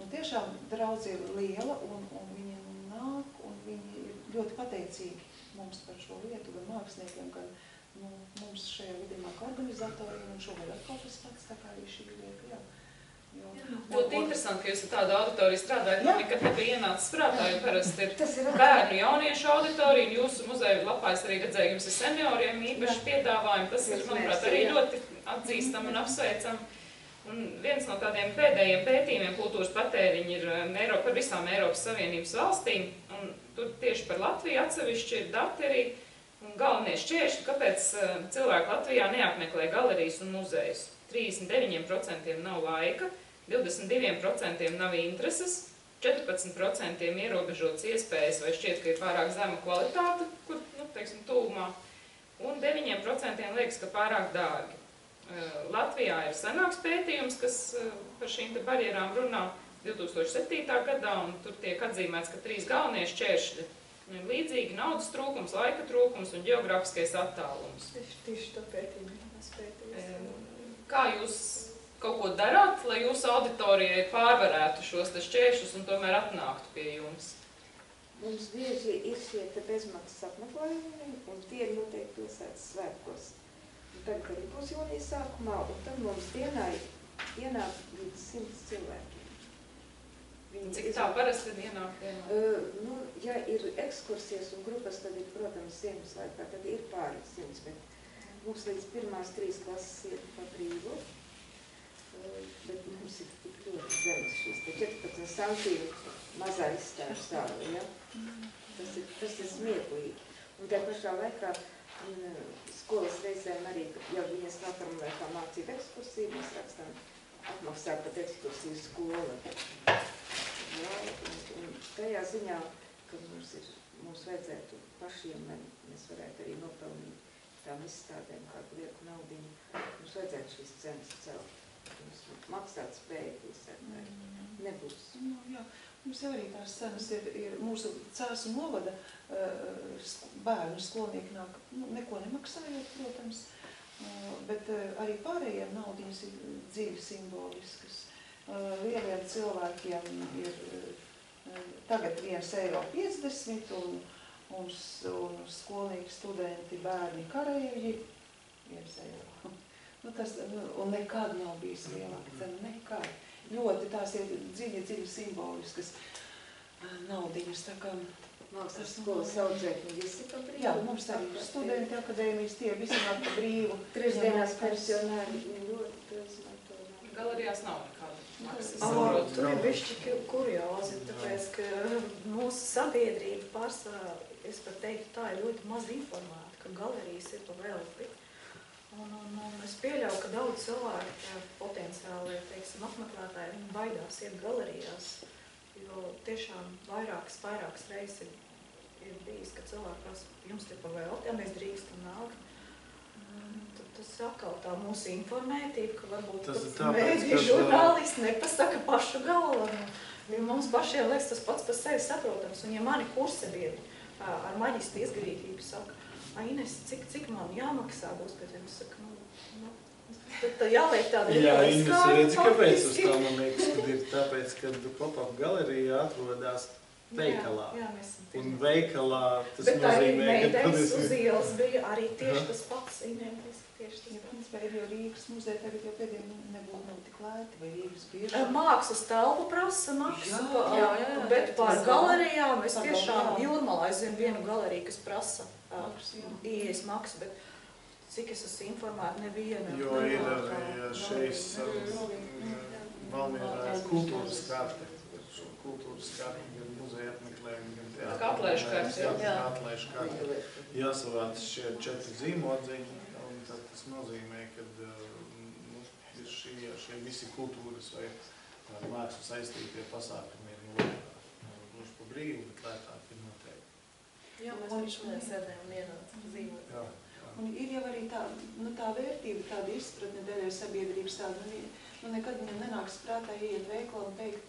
Un tiešām draudz ir liela, un viņi nāk, un viņi ir ļoti pateicīgi mums par šo lietu, gan māksliniekiem, gan mums šajā gadījumā kā organizatoriem, un šogad atkal tas pats, tā kā arī šī lieta, jā. Ļoti interesanti, ka jūs ar tādu auditoriju strādājat, man nekad nebija ienācis prātā, jo parasti ir bērnu jauniešu auditorija, un jūsu muzeja lapā es arī redzēju, jums ir senioriem īpaši piedāvājumi, tas ir, manuprāt, arī ļoti atzīstam un apsveicam. Un viens no tādiem pēdējiem pētījumiem kultūras patēriņi ir par visām Eiropas Savienības valstīm, un tur tieši par Latviju atsevišķi ir dati arī, un galvenie šķēršļi, kāpēc cilvēki Latvijā neapmeklē galerijas un muzejus. 39% nav laika, 22% nav intereses, 14% ierobežotas iespējas vai šķiet, ka ir pārāk zema kvalitāte, kur, teiksim, tūmā, un 9% liekas, ka pārāk dārgi. Latvijā ir senāks pētījums, kas par šīm te barjerām runā 2007. gadā, un tur tiek atzīmēts, ka 3 galvenie šķēršļi ir līdzīgi naudas trūkums, laika trūkums un geogrāfiskais attālums. Tieši to pētījumu mēs pētījām. Kā jūs kaut ko darāt, lai jūsu auditorijai pārvarētu šos te šķēršļus un tomēr atnāktu pie jums? Mums bieži ir šie te bezmaksas apmeklējumi, un tie ir noteikti pilsētas svētkos. Tagad arī būs jūnijas sākumā, un tad mums dienā ienāk līdz 100 cilvēkiem. Cik tā parasti ienāk dienā? Ja ir ekskursijas un grupas, tad ir, protams, Ziemassvētkā, tad ir pāri 100, bet mums līdz pirmās 3 klases ir pa brīvu, bet mums ir tik ļoti zemes šīs te 14 santīvu mazā izstāžu stāve, ja? Tas ir smieklīgi. Un tā pašā laikā skolas reizēm arī, ja viņas noformulē kā mācību ekskursiju, mēs rakstam apmaksāt pat ekskursiju skola. Ja? Un tajā ziņā, ka mums vajadzētu pašiem, lai mēs varētu arī nopelnīt tām izstādēm kādu lieku naudiņu, mums vajadzētu šīs cenas celt. Mums maksāt spēja pilsētā nebūs. Jā, mums jau arī tās cenas ir mūsu Cēsu novada bērnu skolnieki nāk, neko nemaksājot, protams, bet arī pārējiem naudiņas ir dzīvi simboliskas. lieliem cilvēkiem ir tagad 1,50 € un skolnieki, studenti, bērni, kareivji 1 €. Nu, tas, un nekad nav bijis lielāka cena, nekad. Ļoti tās ir dziļi simboliskas naudiņas, tā kā Mākslas skolas audzēkņi visi pa brīvu. jā, mums arī ir studenti akadēmijas, tie visi nāk pa brīvu. Trešdienās pensionāri ļoti to izmanto. Galerijās nav nekāda maksas. Tur ir bišķi kuriozi, tāpēc, ka mūsu sabiedrība pārsvarā, es pat teiktu, tā ir ļoti maz informēta, ka galerijas ir pa velti. Un es pieļauju, ka daudz cilvēku potenciāli, teiksim, apmeklētāji, viņi baidās iet galerijās, jo tiešām vairākas reizes ir bijis, ka cilvēki prasa, jums te pa velti, ja mēs drīkstam nākt. Tad tas atkal tā mūsu informētība, ka varbūt mēdī žurnālisti nepasaka pašu galveno. Jo mums pašiem liekas tas pats par sevi saprotams. Un ja mani kursabiedri ar maģistra izglītību saka, Ines, cik man jāmaksā būs, bet viņi saka, tad jāliek tāda jā, Ines, redzi, kāpēc uz tā man liekas, kad ir tāpēc, kad pop-up galerija atrodas veikalā. Jā, un veikalā tas bet nozīmē, ka meitenes uz ielas bija arī tieši tas pats, identiski tieši tas pats. Vai ir jau Rīgas muzeja tagad jau pēdējiem nebūtu nav tik lēti, vai Rīgas biežāk? Mākslas telpu prasa maksu, Jā, bet par galerijām es tiešām Jūrmalā aizvien vienu galeriju, kas prasa ieejas maksu, bet cik es esmu informēta, neviena. Jo ir arī šeis Valmierā kultūras karte. Kultūras karte, gan muzeja apmeklējumi, gan teātri. Kā atlaižu karte. Jā, atlaižu karte. Jāsavāc šie 4 zīmodziņi, un tad tas nozīmē, ka ir šie visi kultūras vai mākslu saistītie pasākumi ir gluži pa brīvu, bet lētāk ir noteikti. Jā, mēs šodien sēdējām un ienāca zīmot. Jā. Un ir jau arī tā vērtība, tāda izpratne daļai sabiedrības tāda, nekad viņam nenāks prātā ieiet veiklā un teikt,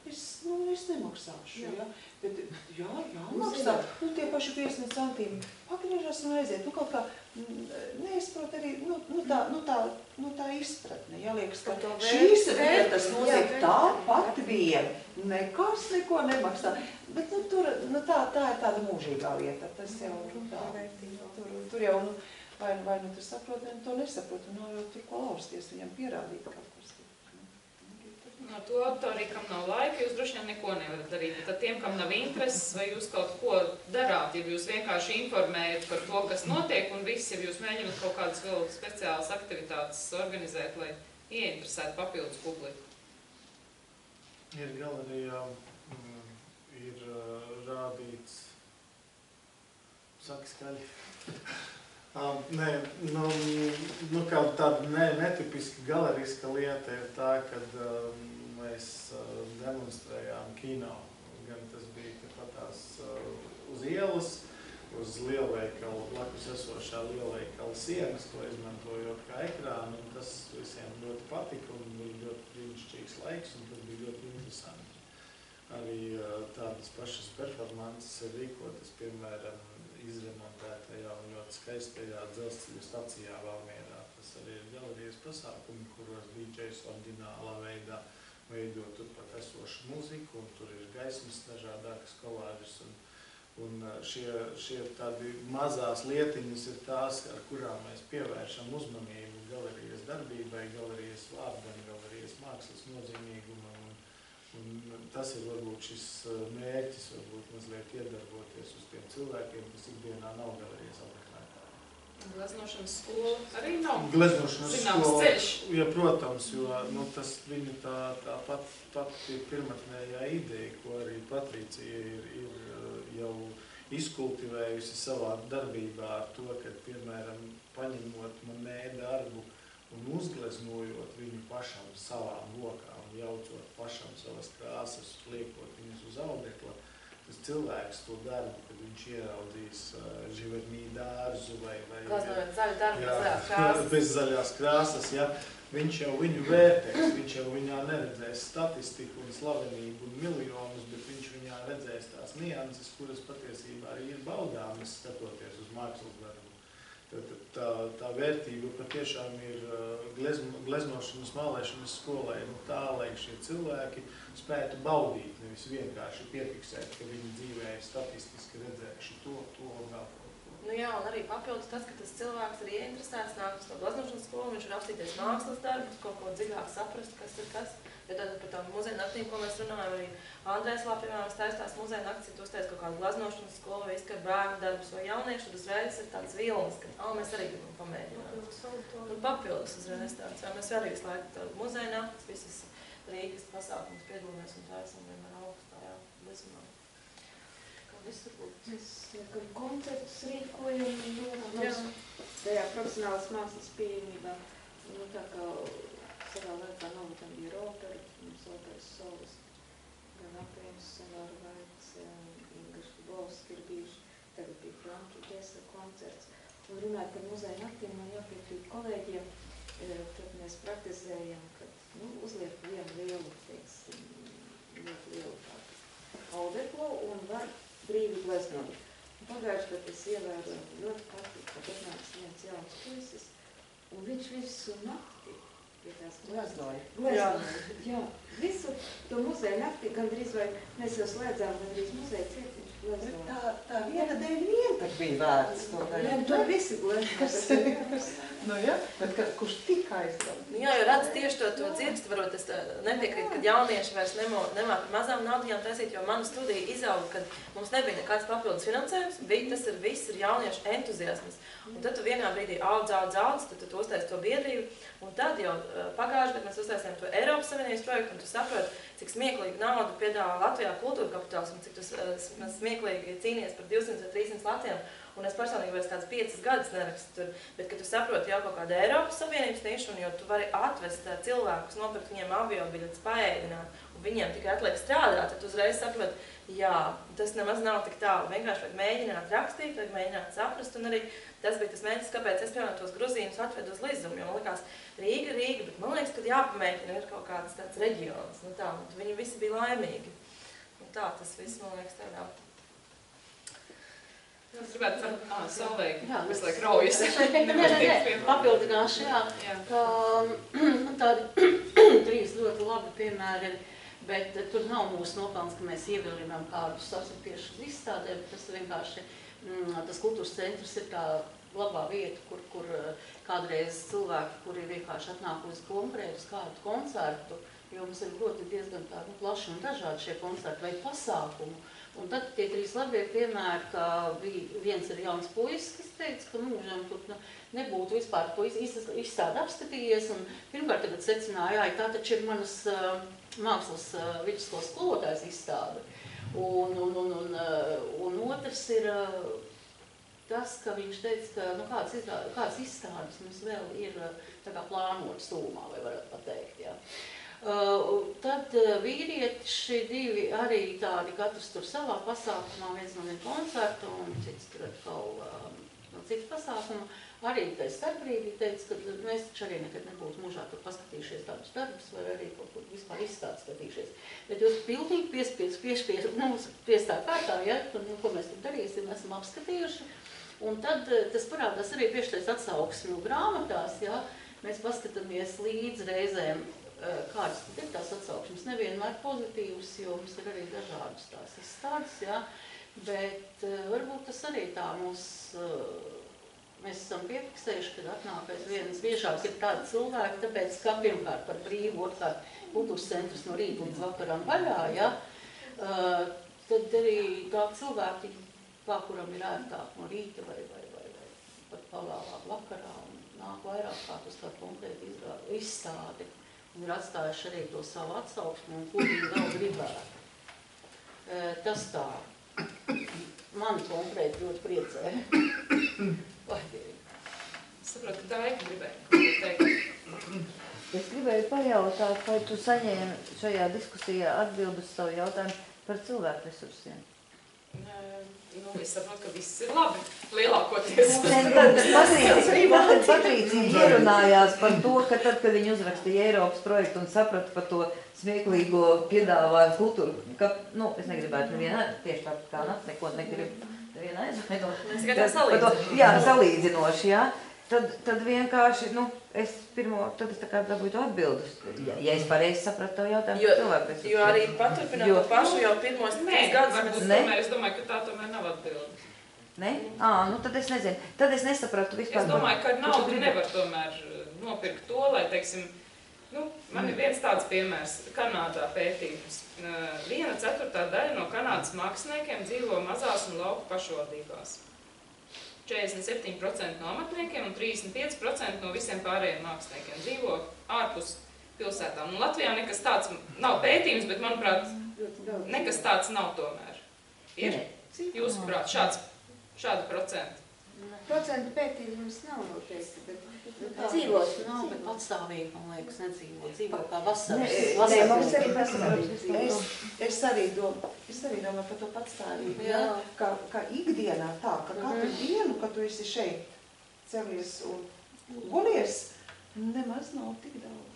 es nemaksāšu, jā. Bet jā, maksā, tie paši 50 centīmi, pagriežas un aiziet, kaut kā neizprot arī, tā izpratne, jā, liekas, ka šīs vietas nozīm tāpat vien, nekas neko nemaksā, bet tā ir tāda mūžīgā lieta, tas jau tur jau, vai tu saproti, vai to nesaproti, nav jau tur ko lausties, viņam pierādīt kaut kas. No to autori, kam nav laika, jūs droši vien neko nevarat darīt, bet tad tiem, kam nav intereses, vai jūs kaut ko darāt, ja jūs vienkārši informējat par to, kas notiek, un viss, ja jūs mēģināt kaut kādas vēl speciālas aktivitātes organizēt, lai ieinteresētu papildus publiku. Ir galerijā, ir rādīts, saki skaļi. Kā tāda netipiska galeriska lieta ir tā, kad mēs demonstrējām kino. Gan tas bija patās uz ielas, uz lielveikalu, blakus esošā lielveikala sienas, ko izmantojot kā ekrānu, un tas visiem ļoti patika, un bija ļoti brīnišķīgs laiks, un tas bija ļoti interesanti. Arī tādas pašas performances ir rīkotas, piemēram, izremontētajā un ļoti skaistajā dzelzceļa stacijā Valmierā. Tas arī ir galerijas pasākumi, kuros DJs oriģinālā veidā veido turpat esošu muziku, un tur ir gaismas dažādākas kolāžas. Un šie tādi mazās lietiņas ir tās, ar kurām mēs pievēršam uzmanību galerijas darbībai, galerijas vārdam, galerijas mākslas nozīmīgumam. Un tas ir varbūt šis mērķis, varbūt mazliet iedarboties uz tiem cilvēkiem, kas ikdienā nav galerijas apmeklētāji. Gleznošanas skola arī nav zināms ceļš. Ja, protams, jo tas viņa tā pati pirmatnējā ideja, ko arī Patricija ir jau izkultivējusi savā darbībā ar to, ka, piemēram, paņemot manē darbu un uzgleznojot viņu pašam savām rokām, jaucot pašam savas krāsas, liekot viņus uz audekla, tas cilvēks to darbu, kad viņš ieraudzīs živermī dārzu vai Glaznojot zaļu darbu bez zaļās krāsas, ja, viņš jau viņu vērtēs, viņš jau viņā neredzēs statistiku un slavenību un miljonus, bet viņš viņā redzēs tās nianses, kuras patiesībā arī ir baudāmas skatoties uz mākslas darbu. tā vērtība patiešām ir gleznošanas, mālēšanas skolai, tā, lai šie cilvēki spētu baudīt, nevis vienkārši piefiksēt, ka viņi dzīvē statistiski redzējuši to un vēl kaut ko. Nu jā, un arī papildus tas, ka tas cilvēks ir ieinteresēts, nākas no gleznošanas skolu, viņš var apstīties mākslas darbus, kaut ko dziļāk saprast, kas ir kas. Ja tad par tām muzeja naktīm, ko mēs runājam, arī Andrēslā, piemēram, taisās muzeja naktis, ja tu uztais kaut kādu gleznošanas skolu vai izskar bērnu darbus vai jauniešu, tad uzreiz ir tāds vilnis, ka mēs arī gribam pamēģināt. Un papildus uzreiz tāds, jā, mēs arī visu laiku tādu muzeja naktis, visas Rīgas pasākumus piedalāmies un taisam vienmēr augstā, jā, blizumā. Mēs koncertus rīkojam, tajā profesionālas mākslas pieejamībā, tā kā savā laikā novatam bija Rotary, mums operas solis, gan Apēns, Savāra Vaits, Inga Štubolski ir bijuši, tagad bija Franki Džesa koncerts. Un runājot par muzeja naktīm, man jāpiekrīt kolēģiem, tad mēs praktizējam, ka uzliek vienu lielu, teiksim, ļoti lielu tādu audeklu un var brīvi gleznot. Pagājuši, kad es ievēroju ļoti patīk, ka atnāks viens jauns puisis, un viņš visu nakti gleznoja. Jā, visu to muzeju naktī gandrīz vai mēs jau slēdzām gandrīz muzeju cietiņš gleznoja. Tā viena dēļ vien tak bija vērts to darīt. Jā, tur visi gleznoja. Nu jā, bet kurš tik aizdomā? Jā, jo redz tieši to dzirksti, varot es nepiekrītu, kad jaunieši vairs nemāk ar mazām naudījām taisīt, jo mana studija izauga, kad mums nebija nekāds papildus finansējums, tas ir viss ir jauniešu entuziasmas. Un tad tu vienā brīdī audz, tad tu uztaisi to biedrību, un tad jau pagājuši, kad mēs uztaisījām to Eiropas Savienības projektu, un tu saproti, cik smieklīgi naudu piedāvā Latvijā kultūra kapitāls, un cik tu smieklīgi cīnies par 200 vai 300 latiem, un es personīgi vairs kāds 5 gadus nerakstu tur, bet kad tu saproti jau kaut kādu Eiropas Savienības nišu, un jo tu vari atvest cilvēkus, nopirkt viņiem avio biļetes, paēdināt, un viņiem tikai atliek strādāt, tad tu uzreiz saproti, jā, tas nemaz nav tik tālu, vienkārši vajag mēģināt rakstīt, vajag mēģināt saprast, un arī tas bija tas mērķis, kāpēc es, piemēram, tos grozījumus atvedu uz Lizumu, jo man likās Rīga, bet man liekas, ka jāpamēģina ir kaut kāds tāds reģions, un tā, un viņi visi bija laimīgi. Un tā, tas viss, man liekas, tādā. Es gribētu par Solveigu, visu laiku raujas. Papildināšu, jā. Tādi 3 ļoti labi piemēri, bet tur nav mūsu nopelns, ka mēs ievilinām kādus tieši uz izstādēm. Tas vienkārši, tas kultūras centrs ir tā labā vieta, kur kādreiz cilvēki, kuri vienkārši atnākusi konkrēti uz kādu koncertu, jo mums ir ļoti diezgan tādi plaši un dažādi šie koncerti vai pasākumu. Un tad tie 3 labie piemēri, ka viens ir jauns puisis, kas teica, ka mūžam tur nebūtu vispār to izstādi apskatījies. Un pirmkārt, kad secināja, jā, tā taču ir manas mākslas vidusskolas skolotājas izstāde. Un otrs ir tas, ka viņš teica, ka kādas izstādes mums vēl ir tā kā plānotas tūmā, vai varētu pateikt, jā. Tad vīrieši 2 arī tādi, katrs tur savā pasākumā, viens no viņu koncertu un cits tur atkal no cits pasākuma, arī tā starpbrīdī teica, ka mēs taču arī nekad nebūtu mūžā tur paskatījušies tādus darbus vai arī kaut kur vispār izstādi skatījušies. Bet jūs pilnīgi piespieštā kārtā, ja, ko mēs tur darīsim, esam apskatījuši. Un tad tas parādās arī piešķirais atsauksmju grāmatās, ja, mēs paskatāmies līdz reizēm, kādas tad ir tās atsauksmes, nevienmēr pozitīvas, jo mums ir arī dažādas tās izstādes, ja, bet varbūt tas arī tā mūs, mēs esam piefiksējuši, kad atnāk viens biežāk ir tādi cilvēki, tāpēc, ka pirmkārt par brīvu, otrkārt kultūras centrs no rīta līdz vakaram vaļā, ja, tad arī tā cilvēki, kā kuram ir ērtāk no rīta vai pat pavēlāk vakarā un nāk vairāk kā uz kādu konkrētu izstādi. Un ir atstājuši arī to savu atsauksmi un ko viņi vēl gribētu. Tas tā mani konkrēti ļoti priecē. Es saprotu, ka Daiga gribēja teikt. Es gribēju pajautāt, vai tu saņēmi šajā diskusijā atbildi uz savu jautājumu par cilvēku resursiem? Es saprotu, ka viss ir labi, lielākoties. Patrīcija ierunājās par to, ka tad, kad viņi uzrakstīja Eiropas projektu un saprata par to smieklīgo piedāvājumu kultūru, ka, es negribētu nevienā, tieši tā kā nats, neko negribu nevienu aizvainot. Mēs tikai tā salīdzinām. Jā, salīdzinoši, jā. Tad vienkārši, tad es tā kā dabūju to atbildus. Ja es pareizi sapratu to jautājumu par cilvēku. Jo arī paturpināt to pašu jau pirmos 3 gadus. Tomēr es domāju, ka tā tomēr nav atbilde. Ne? Tad es nezinu. Tad es nesapratu vispār. Es domāju, ka naudu nevar tomēr nopirkt to, lai, teiksim, man ir viens tāds piemērs, Kanādā pētījums. 1/4 daļa no Kanādas māksliniekiem dzīvo mazās un lauku pašvaldībās. 47% no amatniekiem un 35% no visiem pārējiem māksliniekiem dzīvo ārpus pilsētām. Latvijā nekas tāds nav pētījums, bet, manuprāt, nekas tāds nav tomēr. Ir, jūsuprāt, šādi procenti? Procentu pētījums nav noteikti, bet dzīvos nav, bet patstāvīgi, man liekas, nedzīvo. Dzīvo kā vasaras. Nē, mums arī vasaras. Es arī domāju par to patstāvību. Kā ikdienā tā, ka katru dienu, kad tu esi šeit, celies un gulies, nemaz nav tik daudz.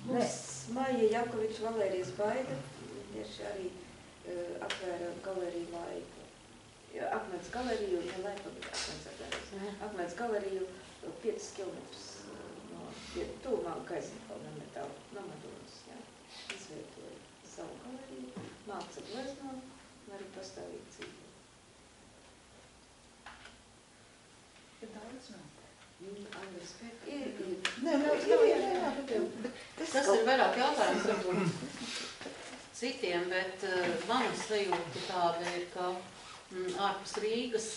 Mums Maija Jakoviča, Valērijas Baida, tieši arī atvēra galeriju Laiku. Akmens galeriju, ne Laiku, bet Akmens atvērs. Akmens galeriju 5 kilometrus no tuvumā Gaisnikalu nemetālu, no Madonas, izvietoja savu galeriju, māca glezno un arī pastāvīgi dzīvo. Ir daudz nav. Andres Tas ir vairāk jautājums varbūt citiem, bet mana sajūta tāda ir, ka ārpus Rīgas